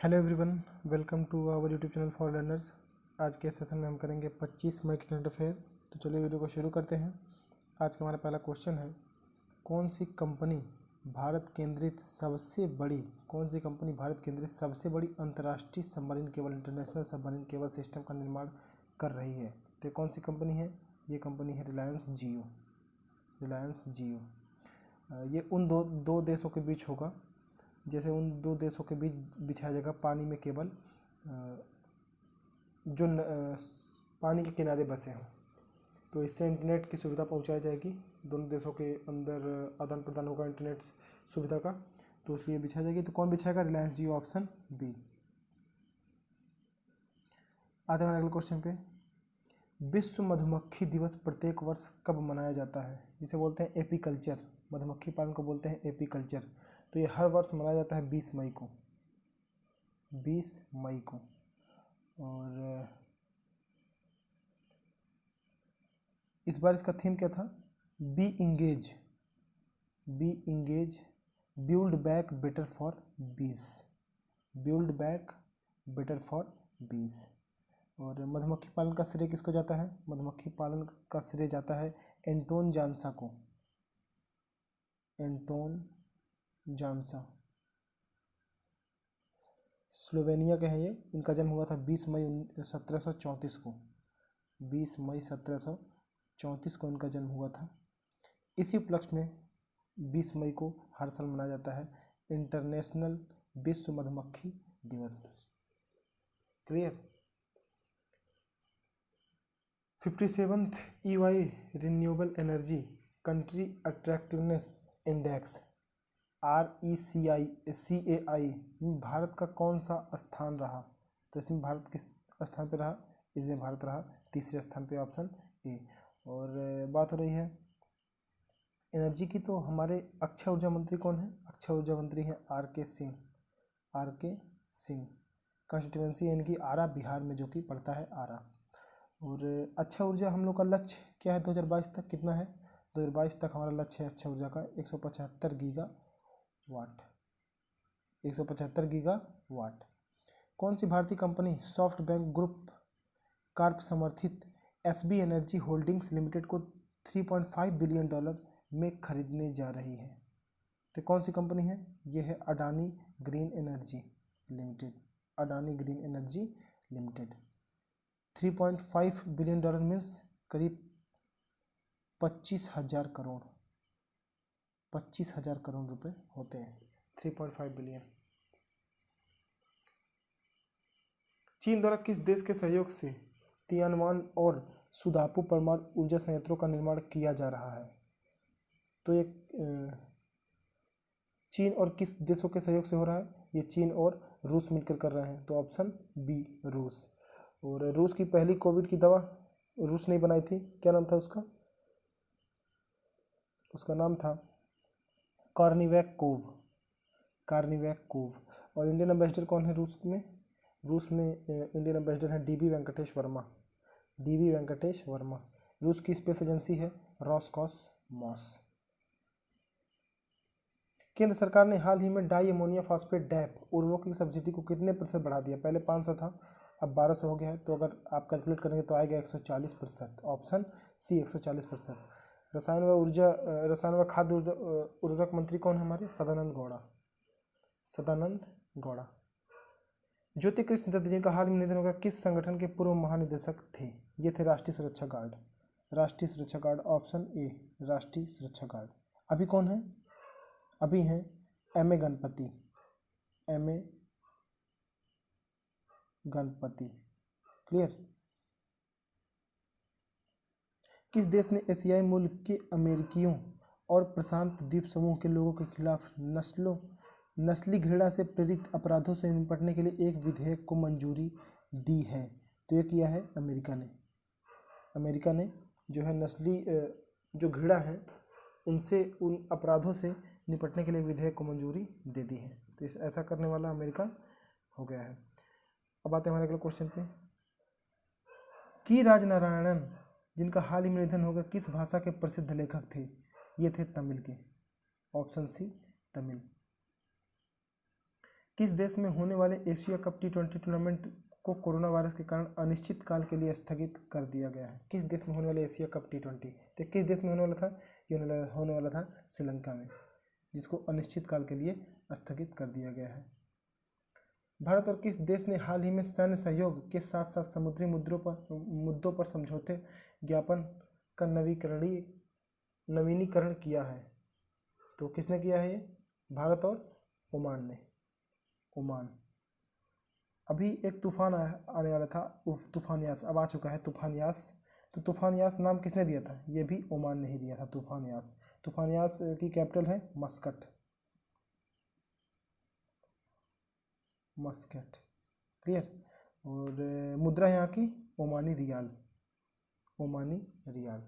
Hello everyone, welcome to our YouTube channel for learners. आज के session में हम करेंगे 25 मई के करंट अफेयर। तो चलिए वीडियो को शुरू करते हैं। आज का हमारा पहला क्वेश्चन है, कौन सी कंपनी भारत केंद्रित सबसे बड़ी अंतर्राष्ट्रीय submarine cable international submarine cable system का निर्माण कर रही है। तो कौन सी कंपनी है? ये कंपनी है रिलायंस जियो। ये उन दो देशों के बीच होगा, जैसे उन दो देशों के बीच बिछाया जाएगा पानी में केबल जो पानी के किनारे बसे हों। तो इससे इंटरनेट की सुविधा पहुंचाई जाएगी, दोनों देशों के अंदर आदान प्रदान होगा इंटरनेट सुविधा का, तो इसलिए बिछाई जाएगी। तो कौन बिछाएगा? रिलायंस जियो, ऑप्शन बी। आते हैं अगले क्वेश्चन पे। विश्व मधुमक्खी दिवस प्रत्येक वर्ष कब मनाया जाता है? जिसे बोलते हैं एपीकल्चर, मधुमक्खी पालन को बोलते हैं एपीकल्चर। तो ये हर वर्ष मनाया जाता है 20 मई को। और इस बार इसका थीम क्या था? B engage, build back better for बीस। और मधुमक्खी पालन का श्रेय किसको जाता है? मधुमक्खी पालन का श्रेय जाता है एंटोन जानसा। स्लोवेनिया के हैं ये। इनका जन्म हुआ था 20 मई 1734 को। 20 मई 1734 को इनका जन्म हुआ था। इसी उपलक्ष्य में 20 मई को हर साल मनाया जाता है इंटरनेशनल विश्व मधुमक्खी दिवस। Clear? 57th EY renewable energy country attractiveness index RECAI में भारत का कौन सा स्थान रहा? तो इसमें भारत किस स्थान पे रहा? इसमें भारत रहा तीसरे स्थान पे, ऑप्शन ए। और बात हो रही है एनर्जी की, तो हमारे अक्षय ऊर्जा मंत्री कौन है? अक्षय ऊर्जा मंत्री हैं RK सिंह। कंस्टिट्यूएंसी इनकी आरा, बिहार में जो कि पड़ता है आरा। और अक्षय ऊर्जा हम लोग का लक्ष्य क्या है 2022 तक? कितना है 2022 तक? हमारा लक्ष्य है अक्षय ऊर्जा का 175 गीगावाट। कौन सी भारतीय company soft bank group carp समर्थित SB एनर्जी होल्डिंग्स लिमिटेड को $3.5 बिलियन में खरीदने जा रही है? तो कौन सी कंपनी है? ये है Adani green energy limited. $3.5 billion means करीब 25,000 करोड़ रुपए होते हैं। 3.5 बिलियन। चीन द्वारा किस देश के सहयोग से तियानवान और सुदापू परमाणु ऊर्जा संयंत्रों का निर्माण किया जा रहा है? तो ये चीन और किस देशों के सहयोग से हो रहा है? ये चीन और रूस मिलकर कर रहे हैं, तो ऑप्शन बी रूस। और रूस की पहली कोविड की दवा रूस ने बनाई थी, क्या नाम था उसका? उसका नाम था कार्निवैक कोव। और इंडियन एम्बेसडर कौन है रूस में? रूस में इंडियन एम्बेसडर हैं DB वेंकटेश वर्मा। रूस की स्पेस एजेंसी है रॉसकॉसमॉस। केंद्र सरकार ने हाल ही में डाई अमोनिया फॉस्फेट डैप उर्वरकों की सब्सिडी को कितने प्रतिशत बढ़ा दिया? पहले 500 था, अब 1200 हो गया है। तो अगर आप कैलकुलेट करेंगे तो आएगा 140%, ऑप्शन सी 140%। रसायन व खाद्य उर्वरक मंत्री कौन है हमारे? सदानंद गौड़ा। ज्योति कृष्ण दत्त जिनका हाल में निधन हो गया, किस संगठन के पूर्व महानिदेशक थे? ये थे राष्ट्रीय सुरक्षा गार्ड, ऑप्शन ए राष्ट्रीय सुरक्षा गार्ड। अभी कौन है? अभी हैं एम ए गणपति। क्लियर? किस देश ने एशियाई मूल के अमेरिकियों और प्रशांत द्वीप समूह के लोगों के खिलाफ नस्ली घृणा से प्रेरित अपराधों से निपटने के लिए एक विधेयक को मंजूरी दी है? तो ये किया है अमेरिका ने जो है नस्ली जो घृणा है उन अपराधों से निपटने के लिए विधेयक को मंजूरी दे दी है। तो ऐसा करने वाला अमेरिका हो गया है। अब आते हैं हमारे अगले क्वेश्चन पे। की राजनारायणन जिनका हाल ही में निधन हो गया, किस भाषा के प्रसिद्ध लेखक थे? ये थे तमिल के, ऑप्शन सी तमिल। किस देश में होने वाले एशिया कप T20 टूर्नामेंट को कोरोना वायरस के कारण अनिश्चित काल के लिए स्थगित कर दिया गया है? किस देश में होने वाले एशिया कप T20, तो किस देश में होने वाला था? ये होने वाला था श्रीलंका में, जिसको अनिश्चित काल के लिए स्थगित कर दिया गया है। भारत और किस देश ने हाल ही में सैन्य सहयोग के साथ साथ समुद्री मुद्दों पर समझौते ज्ञापन का नवीनीकरण किया है? तो किसने किया है ये? भारत और ओमान ने। ओमान। अभी एक तूफान आने वाला था, तूफान यास, अब आ चुका है तूफान यास। तो तूफान यास नाम किसने दिया था? ये भी ओमान ने ही दिया था, तूफान यास। तूफान यास की कैपिटल है मस्कट। Muscat, clear. और मुद्रा यहाँ की Omani riyal, Omani riyal.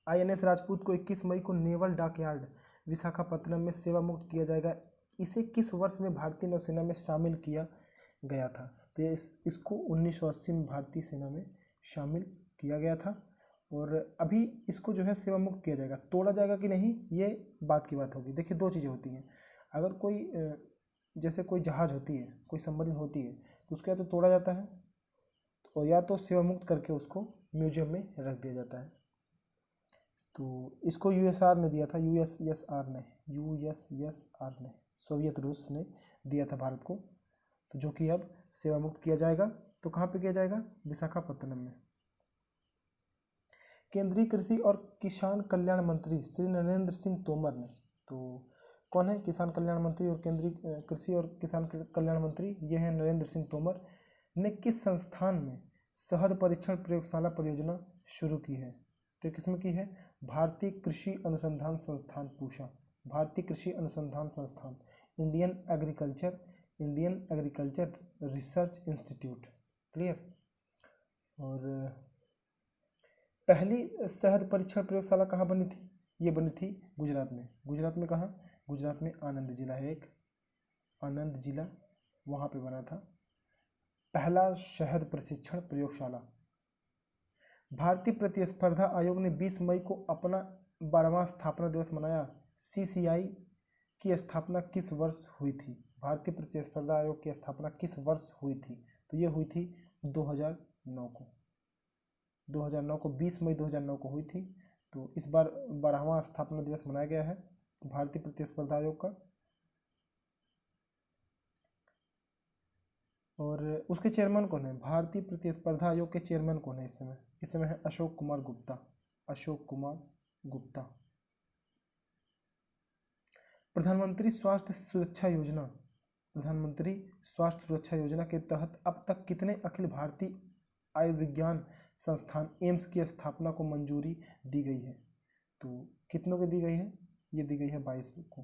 INS Rajput को 21 मई को नेवल डॉकयार्ड विशाखापत्तनम में सेवा मुक्त किया जाएगा। इसे किस वर्ष में भारतीय नौसेना में शामिल किया गया था? तो इसको 1980 में भारतीय सेना में शामिल किया गया था। और अभी इसको जो है सेवा मुक्त किया जाएगा। तोड़ा जाएगा कि नहीं, ये बात की बात होगी। देखिए, दो चीज़ें होती हैं। अगर कोई जैसे कोई जहाज़ होती है, कोई सबमरीन होती है, तो उसको या तो तोड़ा जाता है और या तो सेवा मुक्त करके उसको म्यूजियम में रख दिया जाता है। तो इसको USSR ने दिया था, USSR ने, सोवियत रूस ने दिया था भारत को। तो जो कि अब सेवा मुक्त किया जाएगा। तो कहाँ पे किया जाएगा? विशाखापत्तनम में। केंद्रीय कृषि और किसान कल्याण मंत्री श्री नरेंद्र सिंह तोमर ने, तो कौन है किसान कल्याण मंत्री और केंद्रीय कृषि और किसान कल्याण मंत्री? ये है नरेंद्र सिंह तोमर ने किस संस्थान में शहद परीक्षण प्रयोगशाला परियोजना शुरू की है? तो किसमें की है? भारतीय कृषि अनुसंधान संस्थान पूषा, भारतीय कृषि अनुसंधान संस्थान, Indian agriculture research institute, clear. और पहली शहद परीक्षण प्रयोगशाला कहाँ बनी थी? ये बनी थी गुजरात में। गुजरात में कहाँ? गुजरात में आनंद जिला है एक, आनंद जिला, वहाँ पे बना था पहला शहद प्रशिक्षण प्रयोगशाला। भारतीय प्रतिस्पर्धा आयोग ने 20 मई को अपना 12वां स्थापना दिवस मनाया। CCI की स्थापना किस वर्ष हुई थी? भारतीय प्रतिस्पर्धा आयोग की स्थापना किस वर्ष हुई थी? तो ये हुई थी 2009 को। 2009 को, 20 मई 2009 को हुई थी। तो इस बार 12वां स्थापना दिवस मनाया गया है भारतीय प्रतिस्पर्धा आयोग का। और उसके चेयरमैन कौन है? भारतीय प्रतिस्पर्धा आयोग के चेयरमैन कौन है इस समय? इस समय है अशोक कुमार गुप्ता, अशोक कुमार गुप्ता। प्रधानमंत्री स्वास्थ्य सुरक्षा योजना, प्रधानमंत्री स्वास्थ्य सुरक्षा योजना के तहत अब तक कितने अखिल भारतीय आयुर्विज्ञान संस्थान एम्स की स्थापना को मंजूरी दी गई है? तो कितनों को दी गई है? ये दी गई है 22 को।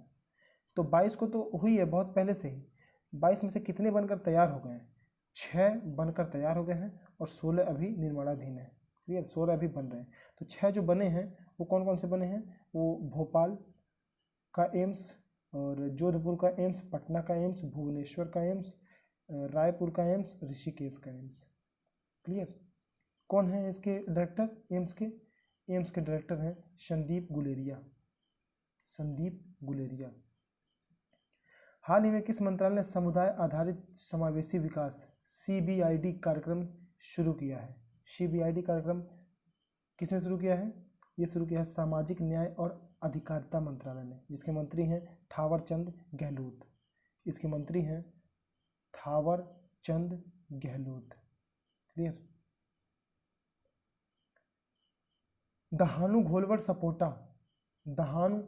तो 22 को तो हुई है बहुत पहले से ही। 22 में से कितने बनकर तैयार हो गए हैं? 6 बनकर तैयार हो गए हैं और 16 अभी निर्माणाधीन है, क्लियर। 16 अभी बन रहे हैं। तो 6 जो बने हैं वो कौन कौन से बने हैं? वो भोपाल का एम्स और जोधपुर का एम्स, पटना का एम्स, भुवनेश्वर का एम्स, रायपुर का एम्स, ऋषिकेश का एम्स, क्लियर। कौन है इसके डायरेक्टर? एम्स के डायरेक्टर हैं संदीप गुलेरिया, संदीप गुलेरिया। हाल ही में किस मंत्रालय ने समुदाय आधारित समावेशी विकास CBID कार्यक्रम शुरू किया है? CBID कार्यक्रम किसने शुरू किया है? ये शुरू किया है सामाजिक न्याय और अधिकारिता मंत्रालय ने, जिसके मंत्री हैं थावर चंद गहलोत। इसके मंत्री हैं थावर चंद गहलोत, क्लियर। दहानू घोलवड सपोटा, दहानू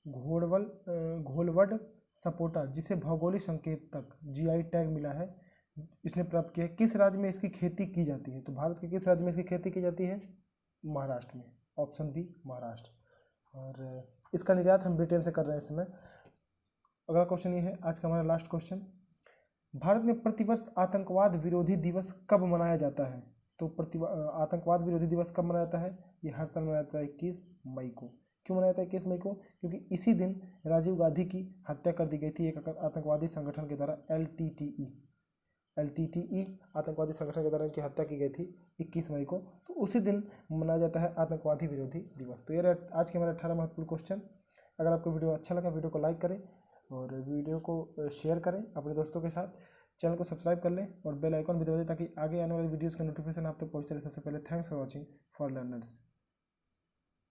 घोलवड सपोटा, जिसे भौगोलिक संकेतक GI टैग मिला है, इसने प्राप्त किया है। किस राज्य में इसकी खेती की जाती है? तो भारत के किस राज्य में इसकी खेती की जाती है? महाराष्ट्र में, ऑप्शन बी महाराष्ट्र। और इसका निर्यात हम ब्रिटेन से कर रहे हैं इस समय। अगला क्वेश्चन ये है, आज का हमारा लास्ट क्वेश्चन। भारत में प्रतिवर्ष आतंकवाद विरोधी दिवस कब मनाया जाता है? तो आतंकवाद विरोधी दिवस कब मनाया जाता है? ये हर साल मनाया जाता है 21 मई को। क्यों मनाया जाता है 21 मई को? क्योंकि इसी दिन राजीव गांधी की हत्या कर दी गई थी एक आतंकवादी संगठन के द्वारा, LTTE आतंकवादी संगठन के द्वारा इनकी हत्या की गई थी 21 मई को। तो उसी दिन मनाया जाता है आतंकवादी विरोधी दिवस। तो ये आज के हमारे 18 महत्वपूर्ण क्वेश्चन। अगर आपको वीडियो अच्छा लगा, वीडियो को लाइक करें और वीडियो को शेयर करें अपने दोस्तों के साथ, चैनल को सब्सक्राइब कर लें और बेल आइकन भी दबा दें ताकि आगे आने वाले वीडियोज़ का नोटिफिकेशन आप तक पहुँचते रहे सबसे पहले। Thanks for watching for learners.